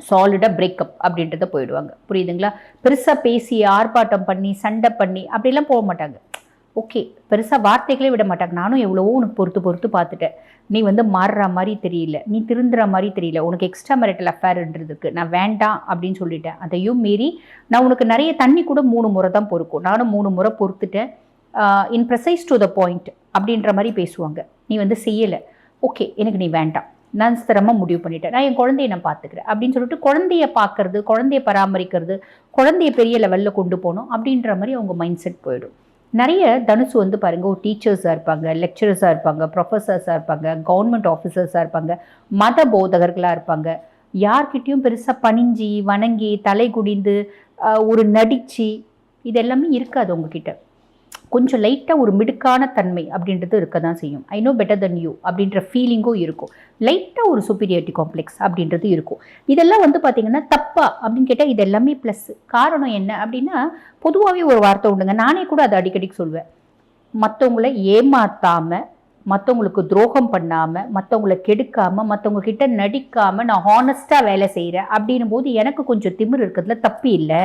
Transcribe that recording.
சாலிடாக பிரேக்கப் அப்படின்றத போயிடுவாங்க. புரியுதுங்களா? பெருசாக பேசி ஆர்ப்பாட்டம் பண்ணி சண்டை பண்ணி அப்படிலாம் போக மாட்டாங்க. ஓகே, பெருசாக வார்த்தைகளே விட மாட்டாங்க. நானும் எவ்வளவோ உனக்கு பொறுத்து பொறுத்து பார்த்துட்டேன், நீ வந்து மாறுற மாதிரி தெரியல, நீ திருந்துற மாதிரி தெரியல, உனக்கு எக்ஸ்ட்ரா மேரிட்டல் அஃபேர்ன்றதுக்கு நான் வேண்டாம் அப்படின்னு சொல்லிட்டேன். அதையும் மீறி நான் உனக்கு நிறைய தண்ணி கூட 3 முறை தான் பொறுக்கும், நானும் 3 முறை பொறுத்துட்டேன், இன் ப்ரெசைஸ் டு த பாயிண்ட் அப்படின்ற மாதிரி பேசுவாங்க. நீ வந்து செய்யலை, ஓகே எனக்கு நீ வேண்டாம், நான் ஸ்திரமாக முடிவு பண்ணிட்டேன், நான் என் குழந்தைய நான் பார்த்துக்கிறேன் அப்படின்னு சொல்லிட்டு குழந்தைய பார்க்கறது, குழந்தைய பராமரிக்கிறது, குழந்தைய பெரிய லெவலில் கொண்டு போகணும் அப்படின்ற மாதிரி அவங்க மைண்ட் செட் போயிடும். நிறைய தனுசு வந்து பாருங்கள், ஒரு டீச்சர்ஸாக இருப்பாங்க, லெக்சரர்ஸாக இருப்பாங்க, ப்ரொஃபஸர்ஸாக இருப்பாங்க, கவர்மெண்ட் ஆஃபீஸர்ஸாக இருப்பாங்க, மத போதகர்களாக இருப்பாங்க. யார்கிட்டையும் பெருசாக பணிஞ்சி வணங்கி தலை குடிந்து ஒரு நடிச்சு இது எல்லாமே இருக்காது உங்ககிட்ட. கொஞ்சம் லைட்டாக ஒரு மிடுக்கான தன்மை அப்படின்றது இருக்க தான் செய்யும். I know better then you அப்படின்ற ஃபீலிங்கும் இருக்கும். லைட்டாக ஒரு சுப்பீரியாரிட்டி காம்ப்ளெக்ஸ் அப்படின்றது இருக்கும். இதெல்லாம் வந்து பார்த்திங்கன்னா தப்பா அப்படின்னு கேட்டால் இது எல்லாமே ப்ளஸ். காரணம் என்ன அப்படின்னா, பொதுவாகவே ஒரு வார்த்தை உண்டுங்க, நானே கூட அதை அடிக்கடிக்கு சொல்வேன். மற்றவங்கள ஏமாற்றாமல், மற்றவங்களுக்கு துரோகம் பண்ணாமல், மற்றவங்களை கெடுக்காமல், மற்றவங்க கிட்ட நடிக்காமல் நான் ஹானஸ்ட்டாக வேலை செய்கிறேன் அப்படின்னும் போது எனக்கு கொஞ்சம் திமிர் இருக்கிறதுல தப்பு இல்லை.